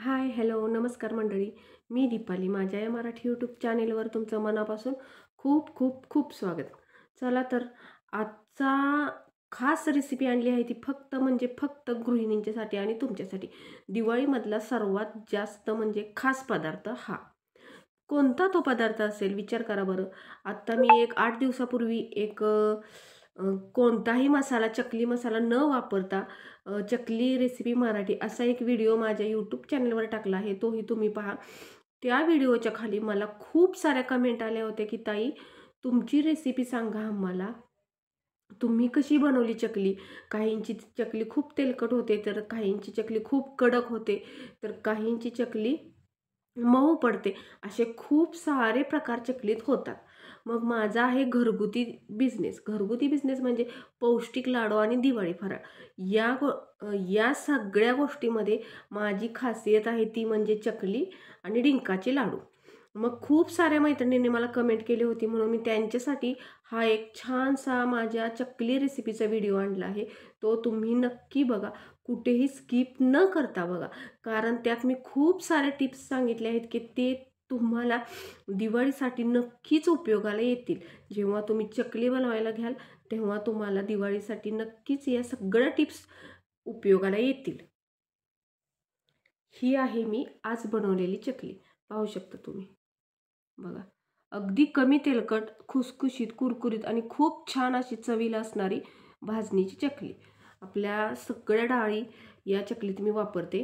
हाय, hello, नमस्कार मंडळी. मी दीपाली. माझ्या या मराठी यूट्यूब चॅनेलवर तुमचं मनापासून खूप खूप खूप स्वागत. चला तर आजचा खास रेसिपी आणली आहे ती फक्त गृहिणींच्यासाठी आणि तुमच्यासाठी. दिवाळीमधला सर्वात जास्त खास पदार्थ हा. कोणता तो पदार्थ असेल विचार करा बरं. आत्ता मी 8 दिवसापूर्वी कोणताही मसाला, चकली मसाला न वापरता चकली रेसिपी मराठी असा एक व्हिडिओ माझ्या यूट्यूब चॅनलवर टाकला आहे. तोही तुम्ही पहा. त्या व्हिडिओच्या खाली मला खूप साऱ्या कमेंट आल्या होत्या की ताई, तुमची रेसिपी सांगा आम्हाला. तुम्ही कशी बनवली चकली? काहींची चकली खूप तेलकट होते, तर काहींची चकली खूप कडक होते, तर काहींची चकली मऊ पडते. असे खूप सारे प्रकार चकलीत होतात. मग माझा आहे घरगुती बिझनेस. घरगुती बिझनेस म्हणजे पौष्टिक लाडू आणि दिवाळी फराळ. या सगळ्या गोष्टीमध्ये माझी खासियत आहे ती म्हणजे चकली आणि डिंकाचे लाडू. मग खूप साऱ्या मैत्रिणींनी मला कमेंट केली होती, म्हणून मी त्यांच्यासाठी हा एक छानसा माझ्या चकली रेसिपीचा व्हिडिओ आणला आहे. तो तुम्ही नक्की बघा. कुठेही स्किप न करता बघा. कारण त्यात मी खूप सारे टिप्स सांगितले आहेत की ते तुम्हाला दिवाळीसाठी नक्कीच उपयोगाला येतील. जेव्हा तुम्ही चकली बनवायला घ्याल तेव्हा तुम्हाला दिवाळीसाठी नक्कीच या सगळ्या टिप्स उपयोगाला येतील. ही आहे मी आज बनवलेली चकली. पाहू शकता तुम्ही. बघा, अगदी कमी तेलकट, खुसखुशीत, कुरकुरीत आणि खूप छान अशी चवीला असणारी भाजणीची चकली. आपल्या सगळ्या डाळी या चकलीत मी वापरते.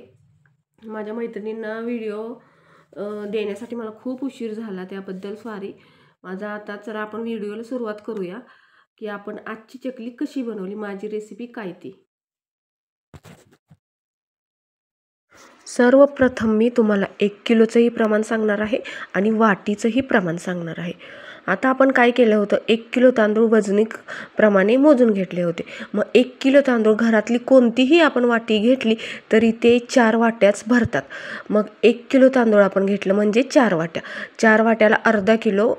माझ्या मैत्रिणींना व्हिडिओ देण्यासाठी मला खूप उशीर झाला, त्याबद्दल सॉरी. आता जर आपण व्हिडिओला सुरुवात करूया की आपण आजची चकली कशी बनवली, माझी रेसिपी काय ती. सर्वप्रथम मी तुम्हाला 1 किलोचंही प्रमाण सांगणार आहे आणि वाटीचंही प्रमाण सांगणार आहे. आता आपण काय केलं होतं, 1 किलो तांदूळ वजनिक प्रमाणे मोजून घेतले होते. मग 1 किलो तांदूळ घरातली कोणतीही आपण वाटी घेतली तरी ते 4 वाट्याच भरतात. मग 1 किलो तांदूळ आपण घेतलं म्हणजे 4 वाट्या. 4 वाट्याला अर्धा किलो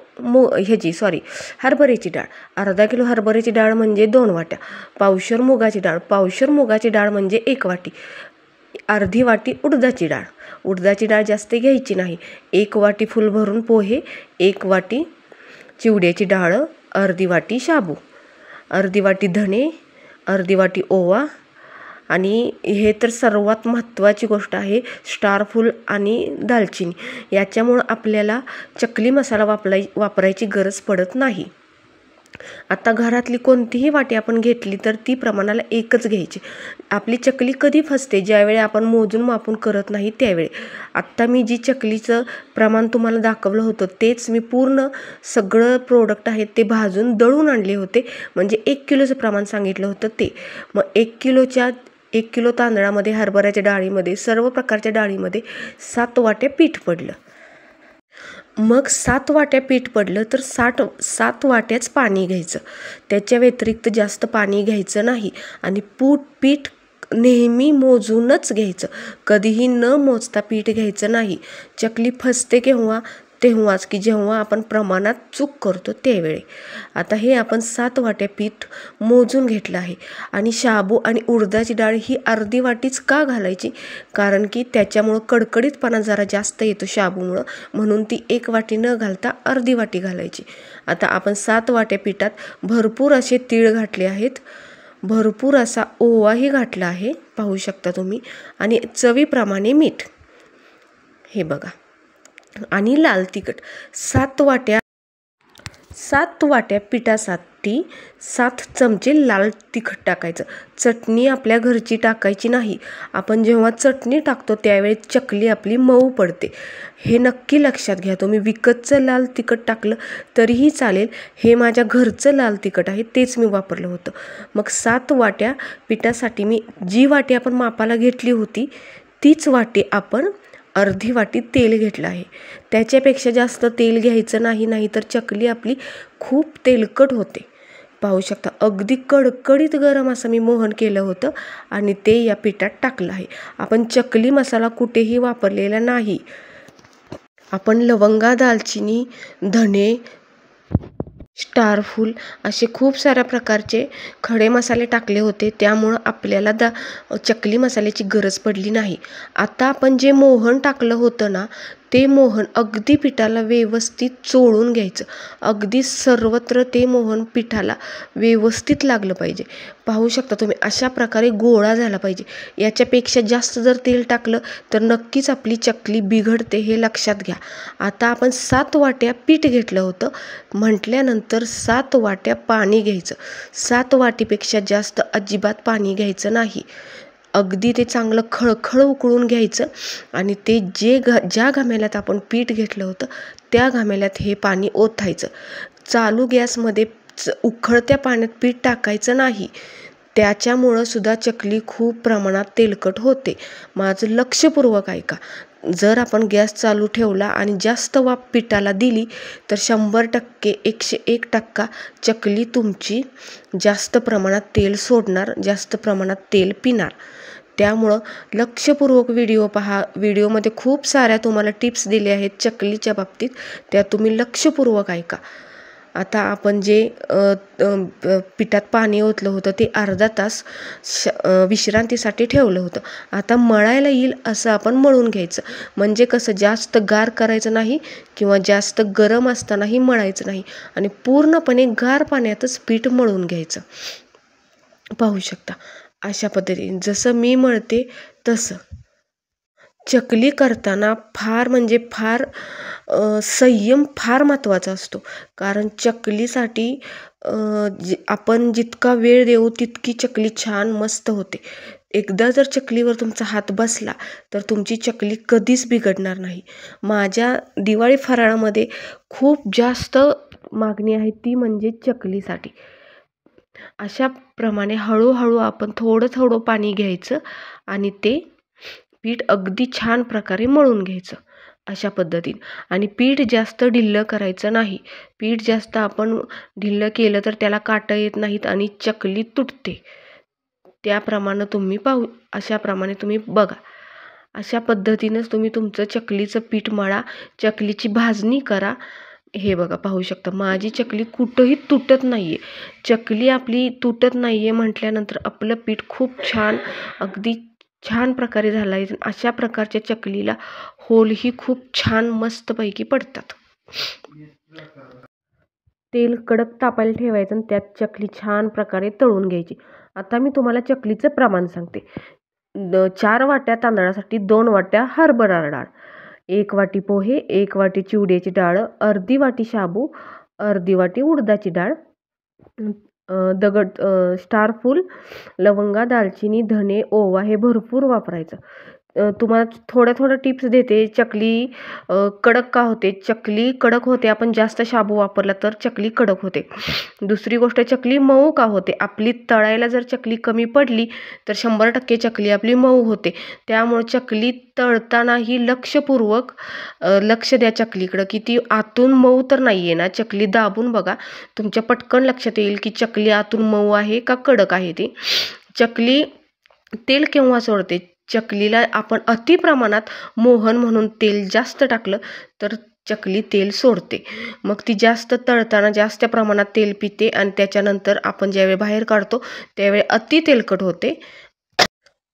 हरभऱ्याची डाळ. अर्धा किलो हरभऱ्याची डाळ म्हणजे 2 वाट्या. पावशेर मुगाची डाळ म्हणजे 1 वाटी. अर्धी वाटी उडदाची डाळ जास्त घ्यायची नाही. 1 वाटी फुल भरून पोहे, 1 वाटी चिवड्याची डाळ, अर्धी वाटी शाबू, अर्धी वाटी धणे, अर्धी वाटी ओवा आणि हे तर सर्वात महत्त्वाची गोष्ट आहे, स्टार फूल आणि दालचिनी. याच्यामुळं आपल्याला चकली मसाला वापरायची गरज पडत नाही. आता घरातली कोणतीही वाटी आपण घेतली तर ती प्रमाणाला एकच घ्यायची. आपली चकली कधी फसते, ज्यावेळी आपण मोजून मापून करत नाही त्यावेळी. आत्ता मी जी चकलीचं प्रमाण तुम्हाला दाखवलं होतं तेच मी पूर्ण सगळं प्रोडक्ट आहेत ते भाजून दळून आणले होते. म्हणजे 1 किलोचं प्रमाण सांगितलं होतं ते. मग 1 किलो तांदळामध्ये, हरभऱ्याच्या डाळीमध्ये, सर्व प्रकारच्या डाळीमध्ये 7 वाट्या पीठ पडलं. मग 7 वाट्या पीठ पडलं तर 7 वाट्याच पाणी घ्यायचं. त्याच्या व्यतिरिक्त जास्त पाणी घ्यायचं नाही. आणि पीठ नेहमी मोजूनच घ्यायचं. कधीही न मोजता पीठ घ्यायचं नाही. चकली फसते तेव्हाच की जेव्हा आपण प्रमाणात चूक करतो त्यावेळी. आता हे आपण 7 वाट्या पीठ मोजून घेतलं आहे. आणि शाबू आणि उडदाची डाळ ही अर्धी वाटीच का घालायची, कारण की त्याच्यामुळं कडकडीतपणा जरा जास्त येतो शाबूमुळं, म्हणून ती 1 वाटी न घालता अर्धी वाटी घालायची. आता आपण 7 वाट्या पिठात भरपूर असे तीळ घातले आहेत, भरपूर असा ओवाही घातला आहे, पाहू शकता तुम्ही. आणि चवीप्रमाणे मीठ, हे बघा. आणि लाल तिखट 7 वाट्या पिठासाठी 7 चमचे लाल तिखट टाकायचं. चटणी आपल्या घरची टाकायची नाही. आपण जेव्हा चटणी टाकतो त्यावेळी चकली आपली मऊ पडते, हे नक्की लक्षात घ्या. तुम्ही विकतचं लाल तिखट टाकलं तरीही चालेल. हे माझ्या घरचं लाल तिखट आहे, तेच मी वापरलं होतं. मग 7 वाट्या पिठासाठी मी जी वाटी आपण मापाला घेतली होती तीच वाटी आपण अर्धी वाटी तेल घेतलं आहे. त्याच्यापेक्षा जास्त तेल घ्यायचं नाही, नाहीतर चकली आपली खूप तेलकट होते. पाहू शकता, अगदी कडकडीत गरम असं मी मोहन केलं होतं आणि ते या पिठात टाकलं आहे. आपण चकली मसाला कुठेही वापरलेला नाही. आपण लवंगा, दालचिनी, धणे, स्टारफूल असे खूप साऱ्या प्रकारचे खडे मसाले टाकले होते, त्यामुळं आपल्याला चकली मसाल्याची गरज पडली नाही. आता आपण जे मोहन टाकलं होतं ना, ते मोहन अगदी पिठाला व्यवस्थित चोळून घ्यायचं. अगदी सर्वत्र ते मोहन पिठाला व्यवस्थित लागलं पाहिजे. पाहू शकता तुम्ही, अशा प्रकारे गोळा झाला पाहिजे. याच्यापेक्षा जास्त जर तेल टाकलं तर नक्कीच आपली चकली बिघडते, हे लक्षात घ्या. आता आपण 7 वाट्या पीठ घेतलं होतं म्हटल्यानंतर 7 वाट्या पाणी घ्यायचं. 7 वाटीपेक्षा जास्त अजिबात पाणी घ्यायचं नाही. अगदी ते चांगलं खळखळ उकळून घ्यायचं आणि ते ज्या घामेल्यात आपण पीठ घेतलं होतं त्या घामेल्यात हे पाणी ओतायचं. चालू गॅसमध्ये उकळत्या पाण्यात पीठ टाकायचं नाही, त्याच्यामुळं सुद्धा चकली खूप प्रमाणात तेलकट होते. माझं लक्षपूर्वक ऐका. जर आपण गॅस चालू ठेवला आणि जास्त वाफ पिठाला दिली तर 100% 101% चकली तुमची जास्त प्रमाणात तेल सोडणार, जास्त प्रमाणात तेल पिणार. त्यामुळं लक्षपूर्वक व्हिडिओ पहा. व्हिडिओमध्ये खूप साऱ्या तुम्हाला टिप्स दिल्या आहेत चकलीच्या बाबतीत, त्या तुम्ही लक्षपूर्वक ऐका. आता आपण जे पिठात पाणी ओतलं होतं ते अर्धा तास विश्रांतीसाठी ठेवलं होतं. आता मळायला येईल असं आपण मळून घ्यायचं. म्हणजे कसं, जास्त गार करायचं नाही किंवा जास्त गरम असतानाही मळायचं नाही आणि पूर्णपणे गार पाण्यातच पीठ मळून घ्यायचं. पाहू शकता अशा पद्धतीने जसं मी मळते तसं. चकली करताना फार म्हणजे फार संयम फार महत्त्वाचा असतो. कारण चकलीसाठी आपण जितका वेळ देऊ तितकी चकली छान मस्त होते. एकदा जर चकलीवर तुमचा हात बसला तर तुमची चकली कधीच बिघडणार नाही. माझ्या दिवाळी फराळामध्ये खूप जास्त मागणी आहे, ती म्हणजे चकलीसाठी. अशा प्रमाणे हळूहळू आपण थोडं थोडं पाणी घ्यायचं आणि ते पीठ अगदी छान प्रकारे मळून घ्यायचं अशा पद्धतीने. आणि पीठ जास्त ढिल्लं करायचं नाही. पीठ जास्त आपण ढिल्लं केलं तर त्याला काटं येत नाहीत आणि चकली तुटते. त्याप्रमाणे तुम्ही अशाप्रमाणे तुम्ही बघा. अशा पद्धतीनेच तुम्ही तुमचं चकलीचं पीठ मळा, चकलीची भाजणी करा. हे बघा, पाहू शकता माझी चकली कुठंही तुटत नाहीये. चकली आपली तुटत नाहीये म्हटल्यानंतर आपलं पीठ खूप छान, अगदी छान प्रकारे झालं आहे. अशा प्रकारच्या चकलीला होलही खूप छान मस्तपैकी पडतात. तेल कडक तापायला ठेवायचं आणि त्यात चकली छान प्रकारे तळून घ्यायची. आता मी तुम्हाला चकलीचं प्रमाण सांगते. 4 वाट्या तांदळासाठी 2 वाट्या हरभरा डाळ, 1 वाटी पोहे, 1 वाटी चिवड्याची डाळ, अर्धी वाटी शाबू, अर्धी वाटी उडदाची डाळ, स्टारफूल, लवंगा, दालचिनी, धने, ओवा हे भरपूर वापरायचं. तुम्हाला थोड्या टिप्स देते. चकली कडक का होते? चकली कडक होते आपण जास्त शाबू वापरला तर चकली कडक होते. दुसरी गोष्ट, चकली मऊ का होते? आपली तळायला जर चकली कमी पडली तर 100% चकली आपली मऊ होते. त्यामुळे चकली तळतानाही लक्षपूर्वक लक्ष द्या चकलीकडं, की ती आतून मऊ तर नाही आहे ना. चकली दाबून बघा, तुमच्या पटकन लक्षात येईल की चकली आतून मऊ आहे का कडक आहे ती. चकली तेल केव्हा सोडते? चकलीला आपण अति प्रमाणात मोहन म्हणून तेल जास्त टाकलं तर चकली तेल सोडते. मग ती जास्त तळताना जास्त प्रमाणात तेल पिते आणि त्याच्यानंतर आपण ज्यावेळी बाहेर काढतो त्यावेळी अति तेलकट होते,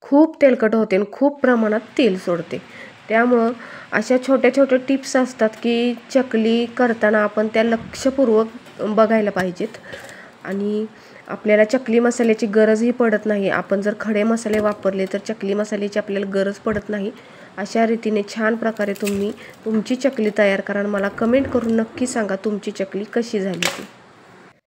खूप तेलकट होते आणि खूप प्रमाणात तेल सोडते. त्यामुळं अशा छोट्या टिप्स असतात की चकली करताना आपण त्या लक्षपूर्वक बघायला पाहिजेत. आणि आपल्याला चकली मसाल्याची गरजही पडत नाही. आपण जर खडे मसाले वापरले तर चकली मसाल्याची आपल्याला गरज पडत नाही. अशा रीतीने छान प्रकारे तुम्ही तुमची चकली तयार करा आणि मला कमेंट करून नक्की सांगा तुमची चकली कशी झाली ती.